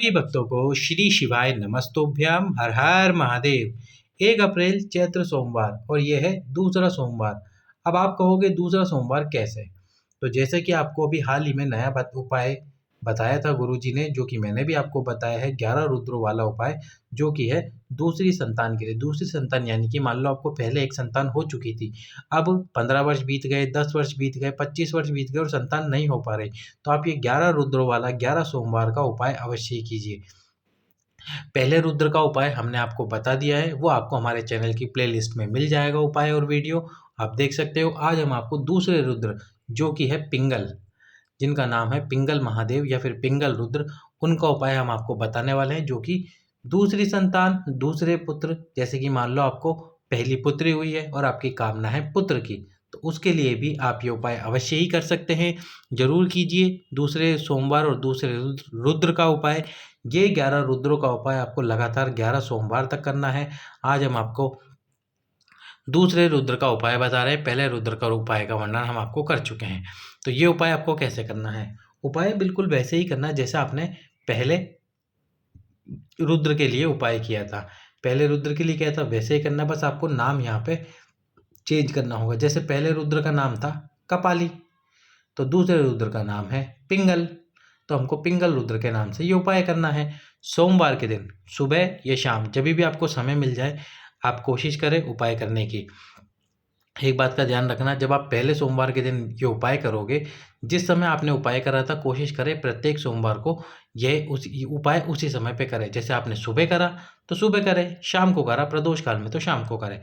सभी भक्तों को श्री शिवाय नमस्तुभ्याम हर हर महादेव। 1 अप्रैल चैत्र सोमवार और यह है दूसरा सोमवार। अब आप कहोगे दूसरा सोमवार कैसे? तो जैसे कि आपको अभी हाल ही में नया उपाय बताया था गुरुजी ने, जो कि मैंने भी आपको बताया है, 11 रुद्रों वाला उपाय, जो कि है दूसरी संतान के लिए। दूसरी संतान यानी कि मान लो आपको पहले एक संतान हो चुकी थी, अब 15 वर्ष बीत गए, 10 वर्ष बीत गए, 25 वर्ष बीत गए और संतान नहीं हो पा रही, तो आप ये 11 रुद्रों वाला 11 सोमवार का उपाय अवश्य ही कीजिए। पहले रुद्र का उपाय हमने आपको बता दिया है, वो आपको हमारे चैनल की प्लेलिस्ट में मिल जाएगा, उपाय और वीडियो आप देख सकते हो। आज हम आपको दूसरे रुद्र, जो कि है पिंगल, जिनका नाम है पिंगल महादेव या फिर पिंगल रुद्र, उनका उपाय हम आपको बताने वाले हैं, जो कि दूसरी संतान, दूसरे पुत्र, जैसे कि मान लो आपको पहली पुत्री हुई है और आपकी कामना है पुत्र की, तो उसके लिए भी आप ये उपाय अवश्य ही कर सकते हैं। जरूर कीजिए दूसरे सोमवार और दूसरे रुद्र का उपाय। ये 11 रुद्रों का उपाय आपको लगातार 11 सोमवार तक करना है। आज हम आपको दूसरे रुद्र का उपाय बता रहे हैं, पहले रुद्र का उपाय का वर्णन हम आपको कर चुके हैं। तो ये उपाय आपको कैसे करना है? उपाय बिल्कुल वैसे ही करना है जैसे आपने पहले रुद्र के लिए उपाय किया था। पहले रुद्र के लिए क्या था वैसे ही करना, बस आपको नाम यहाँ पे चेंज करना होगा। जैसे पहले रुद्र का नाम था कपाली, तो दूसरे रुद्र का नाम है पिंगल, तो हमको पिंगल रुद्र के नाम से ये उपाय करना है। सोमवार के दिन सुबह या शाम, जब भी आपको समय मिल जाए, आप कोशिश करें उपाय करने की। एक बात का ध्यान रखना, जब आप पहले सोमवार के दिन ये उपाय करोगे, जिस समय आपने उपाय करा था, कोशिश करें प्रत्येक सोमवार को ये उपाय उसी समय पे करें। जैसे आपने सुबह करा तो सुबह करें, शाम को करा प्रदोष काल में तो शाम को करें।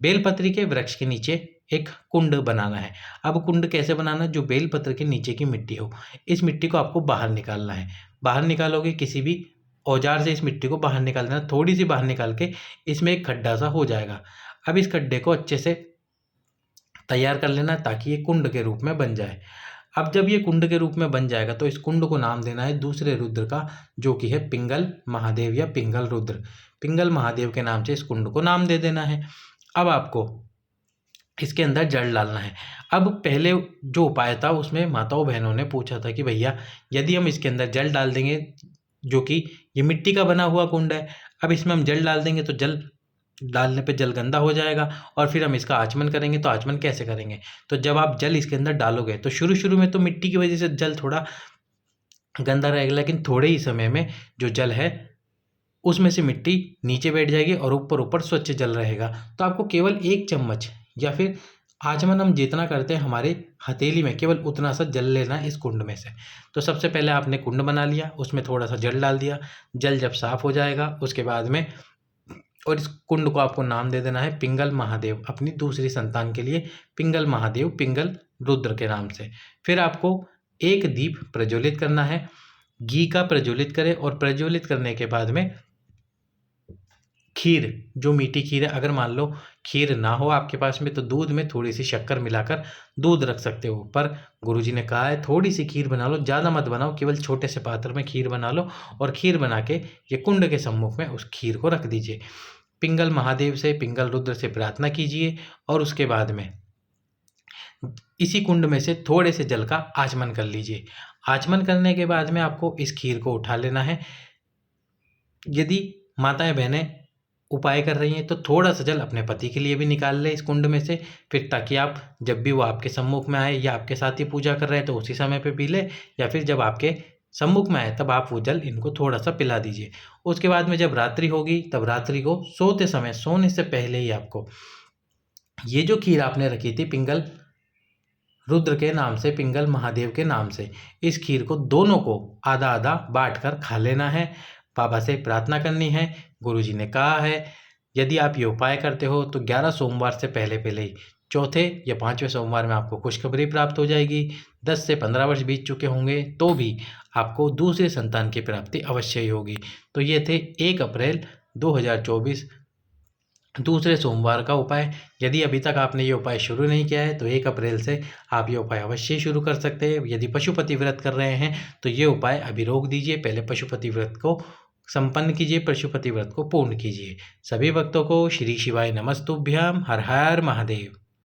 बेलपत्री के वृक्ष के नीचे एक कुंड बनाना है। अब कुंड कैसे बनाना है? जो बेलपत्र के नीचे की मिट्टी हो, इस मिट्टी को आपको बाहर निकालना है। बाहर निकालोगे किसी भी औजार से, इस मिट्टी को बाहर निकाल देना, थोड़ी सी बाहर निकाल के इसमें एक खड्डा सा हो जाएगा। अब इस खड्डे को अच्छे से तैयार कर लेना ताकि ये कुंड के रूप में बन जाए। अब जब ये कुंड के रूप में बन जाएगा तो इस कुंड को नाम देना है दूसरे रुद्र का, जो कि है पिंगल महादेव या पिंगल रुद्र। पिंगल महादेव के नाम से इस कुंड को नाम दे देना है। अब आपको इसके अंदर जल डालना है। अब पहले जो उपाय था उसमें माताओं बहनों ने पूछा था कि भैया यदि हम इसके अंदर जल डाल देंगे, जो कि ये मिट्टी का बना हुआ कुंड है, अब इसमें हम जल डाल देंगे तो जल डालने पे जल गंदा हो जाएगा और फिर हम इसका आचमन करेंगे तो आचमन कैसे करेंगे? तो जब आप जल इसके अंदर डालोगे तो शुरू में तो मिट्टी की वजह से जल थोड़ा गंदा रहेगा, लेकिन थोड़े ही समय में जो जल है उसमें से मिट्टी नीचे बैठ जाएगी और ऊपर ऊपर स्वच्छ जल रहेगा। तो आपको केवल 1 चम्मच या फिर आचमन हम जितना करते हैं हमारे हथेली में, केवल उतना सा जल लेना है इस कुंड में से। तो सबसे पहले आपने कुंड बना लिया, उसमें थोड़ा सा जल डाल दिया। जल जब साफ हो जाएगा उसके बाद में, और इस कुंड को आपको नाम दे देना है पिंगल महादेव, अपनी दूसरी संतान के लिए पिंगल महादेव, पिंगल रुद्र के नाम से। फिर आपको एक दीप प्रज्वलित करना है, घी का प्रज्वलित करें, और प्रज्वलित करने के बाद में खीर, जो मीठी खीर है, अगर मान लो खीर ना हो आपके पास में तो दूध में थोड़ी सी शक्कर मिलाकर दूध रख सकते हो। पर गुरुजी ने कहा है थोड़ी सी खीर बना लो, ज़्यादा मत बनाओ, केवल छोटे से पात्र में खीर बना लो और खीर बना के ये कुंड के सम्मुख में उस खीर को रख दीजिए। पिंगल महादेव से, पिंगल रुद्र से प्रार्थना कीजिए और उसके बाद में इसी कुंड में से थोड़े से जल का आचमन कर लीजिए। आचमन करने के बाद में आपको इस खीर को उठा लेना है। यदि माताएं बहनें उपाय कर रही हैं तो थोड़ा सा जल अपने पति के लिए भी निकाल ले इस कुंड में से, फिर ताकि आप जब भी वो आपके सम्मुख में आए या आपके साथ ही पूजा कर रहे हैं तो उसी समय पे पी ले, या फिर जब आपके सम्मुख में आए तब आप वो जल इनको थोड़ा सा पिला दीजिए। उसके बाद में जब रात्रि होगी तब रात्रि को सोते समय, सोने से पहले ही आपको ये जो खीर आपने रखी थी पिंगल रुद्र के नाम से, पिंगल महादेव के नाम से, इस खीर को दोनों को आधा आधा बांट कर खा लेना है। बाबा से प्रार्थना करनी है। गुरुजी ने कहा है यदि आप ये उपाय करते हो तो 11 सोमवार से पहले पहले ही चौथे या 5वें सोमवार में आपको खुशखबरी प्राप्त हो जाएगी। 10 से 15 वर्ष बीत चुके होंगे तो भी आपको दूसरी संतान की प्राप्ति अवश्य ही होगी। तो ये थे 1 अप्रैल 2024 दूसरे सोमवार का उपाय। यदि अभी तक आपने ये उपाय शुरू नहीं किया है तो 1 अप्रैल से आप ये उपाय अवश्य ही शुरू कर सकते हैं। यदि पशुपति व्रत कर रहे हैं तो ये उपाय अभी रोक दीजिए, पहले पशुपति व्रत को संपन्न कीजिए, पशुपति व्रत को पूर्ण कीजिए। सभी भक्तों को श्री शिवाय नमस्तुभ्याम हर हर महादेव।